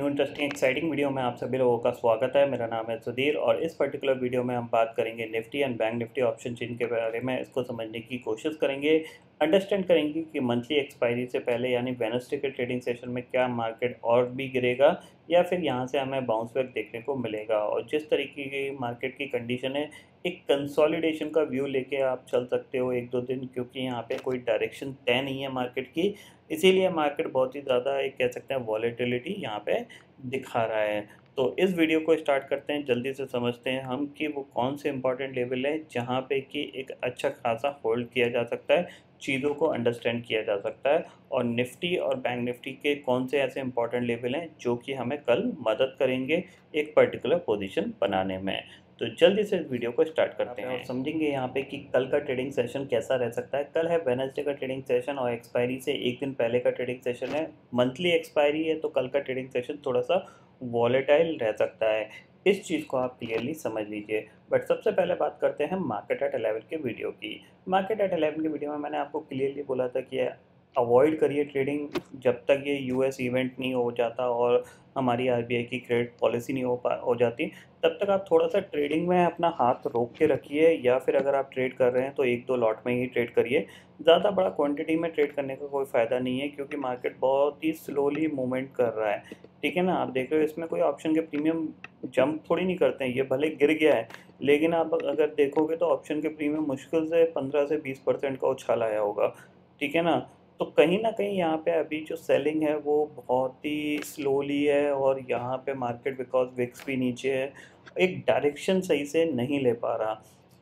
New interesting exciting video में आप सभी लोगों का स्वागत है। मेरा नाम है सुधीर और इस पर्टिकुलर वीडियो में हम बात करेंगे Nifty and bank Nifty option chain के बारे में। इसको समझने की कोशिश करेंगे, अंडरस्टैंड करेंगे कि मंथली एक्सपायरी से पहले यानी वेडनेसडे के ट्रेडिंग सेशन में क्या मार्केट और भी गिरेगा या फिर यहाँ से हमें बाउंस बैक देखने को मिलेगा। और जिस तरीके की मार्केट की कंडीशन है, एक कंसोलिडेशन का व्यू लेके आप चल सकते हो एक दो दिन, क्योंकि यहाँ पे कोई डायरेक्शन तय नहीं है मार्केट की। इसीलिए मार्केट बहुत ही ज़्यादा एक कह सकते हैं वॉलेटिलिटी यहाँ पे दिखा रहा है। तो इस वीडियो को स्टार्ट करते हैं, जल्दी से समझते हैं हम कि वो कौन से इंपॉर्टेंट लेवल है जहाँ पे कि एक अच्छा खासा होल्ड किया जा सकता है, चीज़ों को अंडरस्टैंड किया जा सकता है। और निफ्टी और बैंक निफ्टी के कौन से ऐसे इंपॉर्टेंट लेवल हैं जो कि हमें कल मदद करेंगे एक पर्टिकुलर पोजीशन बनाने में। तो जल्दी से इस वीडियो को स्टार्ट करते हैं और समझेंगे यहाँ पे कि कल का ट्रेडिंग सेशन कैसा रह सकता है। कल है वेडनेसडे का ट्रेडिंग सेशन और एक्सपायरी से एक दिन पहले का ट्रेडिंग सेशन है। मंथली एक्सपायरी है तो कल का ट्रेडिंग सेशन थोड़ा सा वॉलेटाइल रह सकता है। इस चीज़ को आप क्लियरली समझ लीजिए। बट सबसे पहले बात करते हैं मार्केट एट 11 के वीडियो की। मार्केट एट 11 के वीडियो में मैंने आपको क्लियरली बोला था कि अवॉइड करिए ट्रेडिंग जब तक ये यूएस इवेंट नहीं हो जाता और हमारी आरबीआई की क्रेडिट पॉलिसी नहीं हो जाती। तब तक आप थोड़ा सा ट्रेडिंग में अपना हाथ रोक के रखिए, या फिर अगर आप ट्रेड कर रहे हैं तो एक दो लॉट में ही ट्रेड करिए। ज़्यादा बड़ा क्वांटिटी में ट्रेड करने का कोई फ़ायदा नहीं है, क्योंकि मार्केट बहुत ही स्लोली मूवमेंट कर रहा है। ठीक है ना, आप देख रहे हो इसमें कोई ऑप्शन के प्रीमियम जंप थोड़ी नहीं करते हैं। ये भले गिर गया है, लेकिन आप अगर देखोगे तो ऑप्शन के प्रीमियम मुश्किल से 15 से 20% का उछाल आया होगा। ठीक है ना, तो कहीं ना कहीं यहाँ पे अभी जो सेलिंग है वो बहुत ही स्लोली है, और यहाँ पे मार्केट बिकॉज विक्स भी नीचे है, एक डायरेक्शन सही से नहीं ले पा रहा।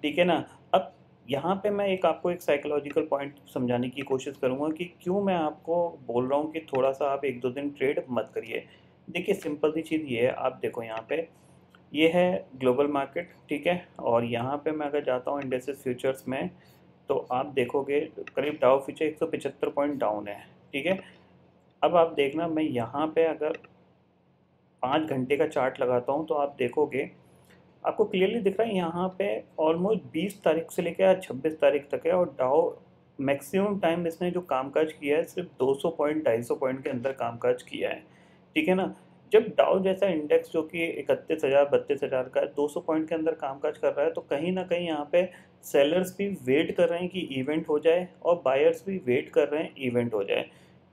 ठीक है ना, अब यहाँ पे मैं आपको एक साइकोलॉजिकल पॉइंट समझाने की कोशिश करूँगा कि क्यों मैं आपको बोल रहा हूँ कि थोड़ा सा आप एक दो दिन ट्रेड मत करिए। देखिए सिंपल सी चीज़ ये है, आप देखो यहाँ पे ये है ग्लोबल मार्केट। ठीक है, और यहाँ पे मैं अगर जाता हूँ इंडेक्सेस फ्यूचर्स में, तो आप देखोगे करीब डाउ फ्यूचर 175 पॉइंट डाउन है। ठीक है, अब आप देखना, मैं यहाँ पे अगर 5 घंटे का चार्ट लगाता हूँ तो आप देखोगे आपको क्लियरली दिख रहा है यहाँ पे ऑलमोस्ट 20 तारीख से लेकर 26 तारीख तक है, और डाउ मैक्सिमम टाइम इसने जो कामकाज किया है सिर्फ 200 पॉइंट 250 पॉइंट के अंदर कामकाज किया है। ठीक है ना, जब डाउ जैसा इंडेक्स जो कि 31,000 32,000 का 200 पॉइंट के अंदर कामकाज कर रहा है, तो कहीं ना कहीं यहाँ पे सेलर्स भी वेट कर रहे हैं कि इवेंट हो जाए और बायर्स भी वेट कर रहे हैं इवेंट हो जाए,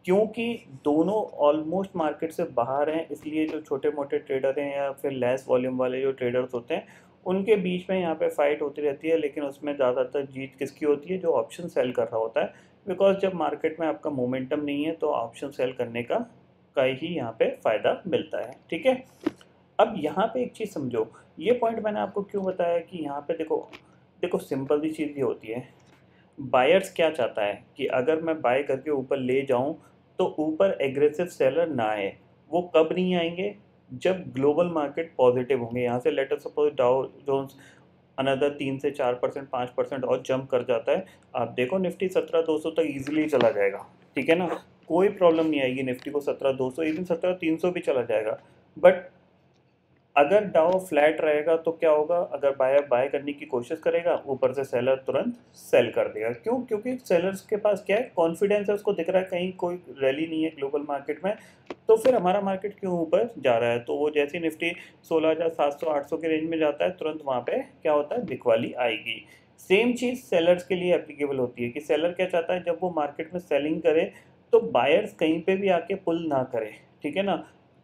क्योंकि दोनों ऑलमोस्ट मार्केट से बाहर हैं। इसलिए जो छोटे मोटे ट्रेडर हैं या फिर लेस वॉल्यूम वाले जो ट्रेडर्स होते हैं, उनके बीच में यहाँ पे फाइट होती रहती है। लेकिन उसमें ज़्यादातर जीत किसकी होती है? जो ऑप्शन सेल कर रहा होता है। बिकॉज जब मार्केट में आपका मोमेंटम नहीं है तो ऑप्शन सेल करने का ही यहाँ पे फ़ायदा मिलता है। ठीक है, अब यहाँ पे एक चीज़ समझो, ये पॉइंट मैंने आपको क्यों बताया कि यहाँ पे देखो देखो सिंपल सी चीज़ ये होती है, बायर्स क्या चाहता है कि अगर मैं बाय करके ऊपर ले जाऊं तो ऊपर एग्रेसिव सेलर ना आए। वो कब नहीं आएंगे? जब ग्लोबल मार्केट पॉजिटिव होंगे। यहाँ से later suppose Dow Jones another 3 से 4% 5% और जंप कर जाता है, आप देखो निफ्टी 17,200 तक इजीली चला जाएगा। ठीक है ना, कोई प्रॉब्लम नहीं आएगी निफ्टी को। 17,200 इवन 17,300 भी चला जाएगा। बट अगर डाउ फ्लैट रहेगा तो क्या होगा? अगर बायर बाय करने की कोशिश करेगा, ऊपर से सेलर तुरंत सेल कर देगा। क्यों? क्योंकि सेलर्स के पास क्या है? कॉन्फिडेंस है, उसको दिख रहा है कहीं कोई रैली नहीं है ग्लोबल मार्केट में, तो फिर हमारा मार्केट क्यों ऊपर जा रहा है। तो वो जैसी निफ्टी 16,700 800 के रेंज में जाता है, तुरंत वहाँ पे क्या होता है? बिकवाली आएगी। सेम चीज़ सेलर्स के लिए एप्लीकेबल होती है कि सेलर क्या चाहता है? जब वो मार्केट में सेलिंग करे तो बायर्स कहीं पे भी आके पुल ना करे। ठीक है ना,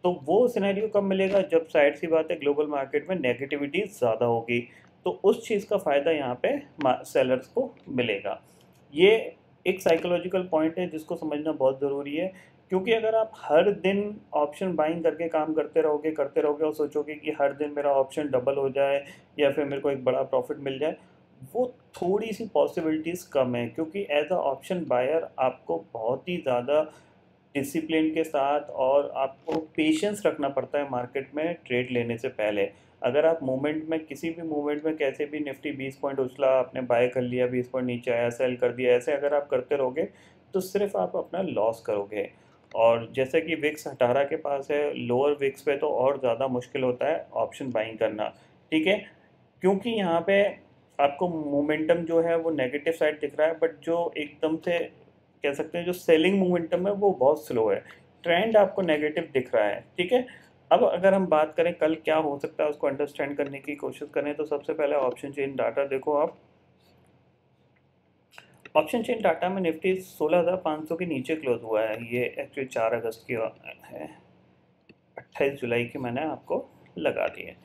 तो वो सिनेरियो कब मिलेगा? जब साइड सी बात है ग्लोबल मार्केट में नेगेटिविटी ज़्यादा होगी, तो उस चीज़ का फ़ायदा यहाँ पे सेलर्स को मिलेगा। ये एक साइकोलॉजिकल पॉइंट है जिसको समझना बहुत ज़रूरी है, क्योंकि अगर आप हर दिन ऑप्शन बाइंग करके काम करते रहोगे और सोचोगे कि हर दिन मेरा ऑप्शन डबल हो जाए या फिर मेरे को एक बड़ा प्रॉफिट मिल जाए, वो थोड़ी सी पॉसिबिलिटीज़ कम है। क्योंकि एज अ ऑप्शन बायर आपको बहुत ही ज़्यादा डिसिप्लिन के साथ और आपको पेशेंस रखना पड़ता है मार्केट में ट्रेड लेने से पहले। अगर आप मूवमेंट में किसी भी मूवमेंट में कैसे भी निफ्टी 20 पॉइंट उछला, आपने बाय कर लिया, 20 पॉइंट नीचे आया सेल कर दिया, ऐसे अगर आप करते रहोगे तो सिर्फ आप अपना लॉस करोगे। और जैसे कि विक्स 18 के पास है, लोअर विक्स पे तो और ज़्यादा मुश्किल होता है ऑप्शन बाइंग करना। ठीक है, क्योंकि यहाँ पे आपको मोमेंटम जो है वो नेगेटिव साइड दिख रहा है, बट जो एकदम से कह सकते हैं जो सेलिंग मोमेंटम है वो बहुत स्लो है। ट्रेंड आपको नेगेटिव दिख रहा है। ठीक है, अब अगर हम बात करें कल क्या हो सकता है उसको अंडरस्टैंड करने की कोशिश करें, तो सबसे पहले ऑप्शन चेन डाटा देखो आप। ऑप्शन चेन डाटा में निफ्टी 16,500 के नीचे क्लोज हुआ है। ये एक्चुअली 4 अगस्त की है, 28 जुलाई की मैंने आपको लगा दी है।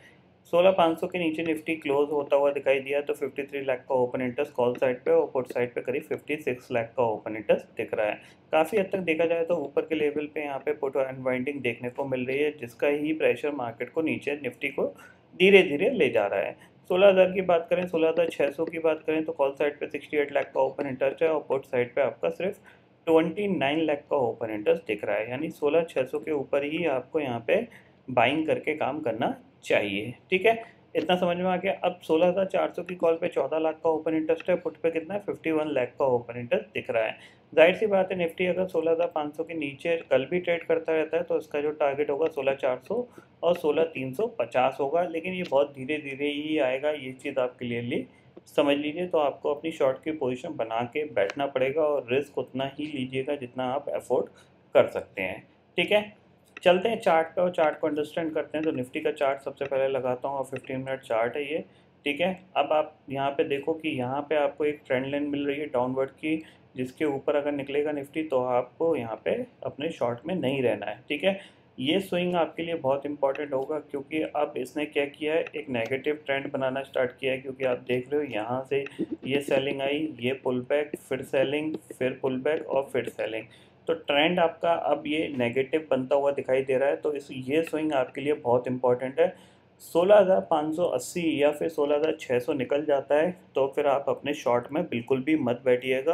16,500 के नीचे निफ्टी क्लोज होता हुआ दिखाई दिया, तो 53 लाख का ओपन इंटरेस्ट कॉल साइड पे और पुट साइड पे करीब 56 लाख का ओपन इंटरेस्ट दिख रहा है। काफ़ी हद तक देखा जाए तो ऊपर के लेवल पे यहाँ पे पुट अनवाइंडिंग देखने को मिल रही है, जिसका ही प्रेशर मार्केट को नीचे निफ्टी को धीरे धीरे ले जा रहा है। 16,000 की बात करें, 16,600 की बात करें, तो कॉल साइड पे 68 लाख का ओपन इंटरेस्ट है और पुट साइड पे आपका सिर्फ 29 लाख का ओपन इंटरेस्ट दिख रहा है। यानी 16,600 के ऊपर ही आपको यहाँ पे बाइंग करके काम करना चाहिए। ठीक है, इतना समझ में आ गया। अब 16,400 की कॉल पे 14 लाख का ओपन इंटरेस्ट है, पुट पे कितना है 51 लाख का ओपन इंटरेस्ट दिख रहा है। जाहिर सी बात है, निफ्टी अगर 16,500 के नीचे कल भी ट्रेड करता रहता है तो इसका जो टारगेट होगा 16,400 और 16,350 होगा, लेकिन ये बहुत धीरे धीरे ही आएगा, ये चीज़ आप क्लियरली समझ लीजिए। तो आपको अपनी शॉर्ट की पोजीशन बना के बैठना पड़ेगा और रिस्क उतना ही लीजिएगा जितना आप अफोर्ड कर सकते हैं। ठीक है, चलते हैं चार्ट पे और चार्ट को अंडरस्टैंड करते हैं। तो निफ्टी का चार्ट सबसे पहले लगाता हूँ और 15 मिनट चार्ट है ये। ठीक है, अब आप यहाँ पे देखो कि यहाँ पे आपको एक ट्रेंड लाइन मिल रही है डाउनवर्ड की, जिसके ऊपर अगर निकलेगा निफ्टी तो आपको यहाँ पे अपने शॉर्ट में नहीं रहना है। ठीक है, ये स्विंग आपके लिए बहुत इंपॉर्टेंट होगा, क्योंकि अब इसने क्या किया है, एक नेगेटिव ट्रेंड बनाना स्टार्ट किया है। क्योंकि आप देख रहे हो यहाँ से ये सेलिंग आई, ये पुल बैक, फिर सेलिंग, फिर पुल बैक और फिर सेलिंग। तो ट्रेंड आपका अब ये नेगेटिव बनता हुआ दिखाई दे रहा है। तो इस ये स्विंग आपके लिए बहुत इंपॉर्टेंट है। 16,580 या फिर 16,600 निकल जाता है तो फिर आप अपने शॉर्ट में बिल्कुल भी मत बैठिएगा,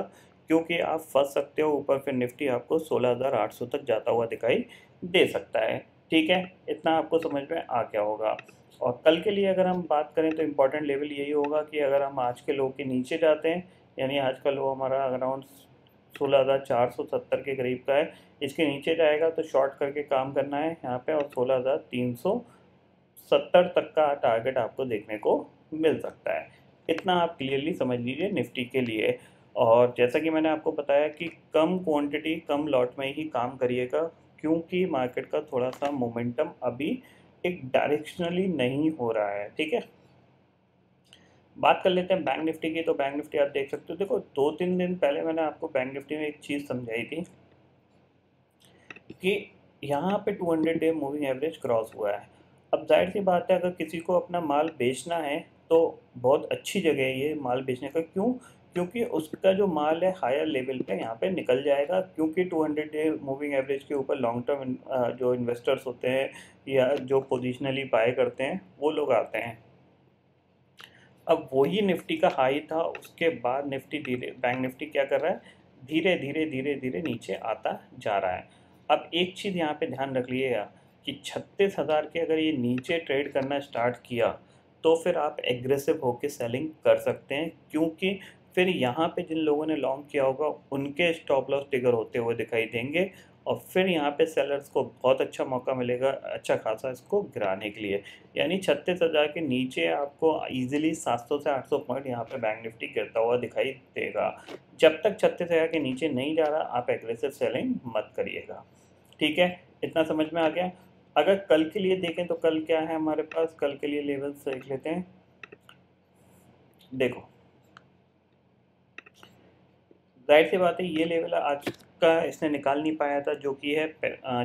क्योंकि आप फंस सकते हो ऊपर। फिर निफ्टी आपको 16,800 तक जाता हुआ दिखाई दे सकता है। ठीक है, इतना आपको समझ में आ गया होगा। और कल के लिए अगर हम बात करें तो इम्पॉर्टेंट लेवल यही होगा कि अगर हम आज के लो के नीचे जाते हैं, यानी आज का लो हमारा अराउंड 16,470 के करीब का है, इसके नीचे जाएगा तो शॉर्ट करके काम करना है यहाँ पे, और 16,370 तक का टारगेट आपको देखने को मिल सकता है। इतना आप क्लियरली समझ लीजिए निफ्टी के लिए। और जैसा कि मैंने आपको बताया कि कम क्वांटिटी कम लॉट में ही काम करिएगा, क्योंकि मार्केट का थोड़ा सा मोमेंटम अभी एक डायरेक्शनली नहीं हो रहा है। ठीक है, बात कर लेते हैं बैंक निफ्टी की। तो बैंक निफ्टी आप देख सकते हो, देखो 2-3 दिन पहले मैंने आपको बैंक निफ्टी में एक चीज़ समझाई थी कि यहाँ पे 200 डे मूविंग एवरेज क्रॉस हुआ है। अब जाहिर सी बात है, अगर किसी को अपना माल बेचना है तो बहुत अच्छी जगह है ये माल बेचने का। क्यों? क्योंकि उसका जो माल है हायर लेवल पे यहाँ पे निकल जाएगा, क्योंकि 200 डे मूविंग एवरेज के ऊपर लॉन्ग टर्म जो इन्वेस्टर्स होते हैं या जो पोजिशनली बाय करते हैं वो लोग आते हैं। अब वही निफ्टी का हाई था, उसके बाद निफ्टी धीरे बैंक निफ्टी क्या कर रहा है, धीरे धीरे धीरे धीरे नीचे आता जा रहा है। अब एक चीज़ यहाँ पे ध्यान रख लीजिएगा कि 36,000 के अगर ये नीचे ट्रेड करना स्टार्ट किया तो फिर आप एग्रेसिव होकर सेलिंग कर सकते हैं, क्योंकि फिर यहाँ पे जिन लोगों ने लॉन्ग किया होगा उनके स्टॉप लॉस ट्रिगर होते हुए दिखाई देंगे, और फिर यहाँ पे सेलर्स को बहुत अच्छा मौका मिलेगा अच्छा खासा इसको गिराने के लिए। यानी 36,000 के नीचे आपको इजीली 700 से 800 पॉइंट यहाँ पे बैंक निफ्टी गिरता हुआ दिखाई देगा। जब तक 36,000 के नीचे नहीं जा रहा आप एग्रेसिव सेलिंग मत करिएगा। ठीक है, इतना समझ में आ गया। अगर कल के लिए देखें तो कल क्या है हमारे पास, कल के लिए लेवल्स देख लेते हैं। देखो जाहिर सी बात है ये लेवल आज का इसने निकाल नहीं पाया था, जो कि है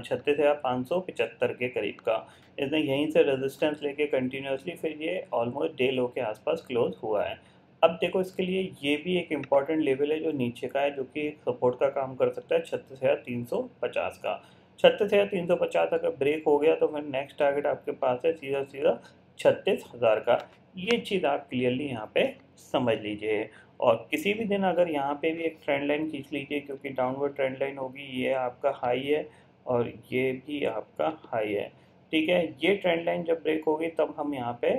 36,575 के करीब का। इसने यहीं से रेजिस्टेंस लेके कंटिन्यूसली फिर ये ऑलमोस्ट डे लो के आसपास क्लोज हुआ है। अब देखो इसके लिए ये भी एक इम्पॉर्टेंट लेवल है जो नीचे का है, जो कि सपोर्ट का काम कर सकता है 36,350 का। 36,350 अगर ब्रेक हो गया तो फिर नेक्स्ट टारगेट आपके पास है सीधा सीधा 36,000 का। ये चीज़ आप क्लियरली यहाँ पे समझ लीजिए। और किसी भी दिन अगर यहाँ पे भी एक ट्रेंड लाइन खींच लीजिए, क्योंकि डाउनवर्ड ट्रेंड लाइन होगी, ये आपका हाई है और ये भी आपका हाई है। ठीक है, ये ट्रेंड लाइन जब ब्रेक होगी तब हम यहाँ पे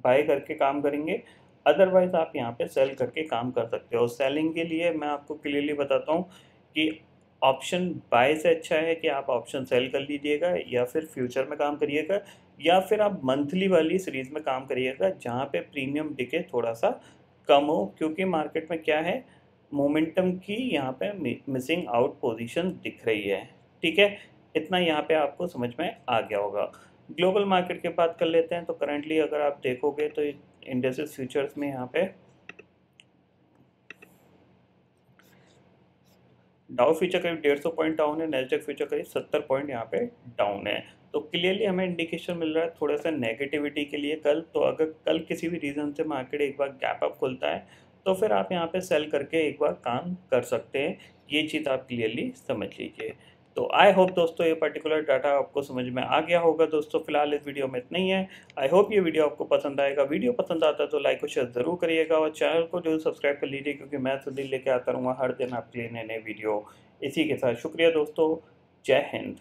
बाय करके काम करेंगे, अदरवाइज आप यहाँ पे सेल करके काम कर सकते हो। सेलिंग के लिए मैं आपको क्लियरली बताता हूँ कि ऑप्शन बाय से अच्छा है कि आप ऑप्शन सेल कर लीजिएगा, या फिर फ्यूचर में काम करिएगा, या फिर आप मंथली वाली सीरीज़ में काम करिएगा जहाँ पे प्रीमियम दिखे थोड़ा सा कम हो, क्योंकि मार्केट में क्या है, मोमेंटम की यहाँ पे मिसिंग आउट पोजीशन दिख रही है। ठीक है, इतना यहाँ पे आपको समझ में आ गया होगा। ग्लोबल मार्केट की बात कर लेते हैं। तो करंटली अगर आप देखोगे तो इंडेक्सेस फ्यूचर्स में यहाँ पे डाउ फ्यूचर करीब 150 पॉइंट डाउन है, नैस्डैक फ्यूचर करीब 70 पॉइंट यहाँ पे डाउन है। तो क्लियरली हमें इंडिकेशन मिल रहा है थोड़ा सा नेगेटिविटी के लिए कल। तो अगर कल किसी भी रीज़न से मार्केट एक बार गैप अप खुलता है तो फिर आप यहाँ पे सेल करके एक बार काम कर सकते हैं। ये चीज़ आप क्लियरली समझ लीजिए। तो आई होप दोस्तों ये पर्टिकुलर डाटा आपको समझ में आ गया होगा। दोस्तों फिलहाल इस वीडियो में इतना ही है। आई होप ये वीडियो आपको पसंद आएगा। वीडियो पसंद आता है तो लाइक और शेयर ज़रूर करिएगा और चैनल को जो सब्सक्राइब कर लीजिए, क्योंकि मैं सुधीर लेके आता रहूँगा हर दिन आपके लिए नए नए वीडियो। इसी के साथ शुक्रिया दोस्तों। जय हिंद।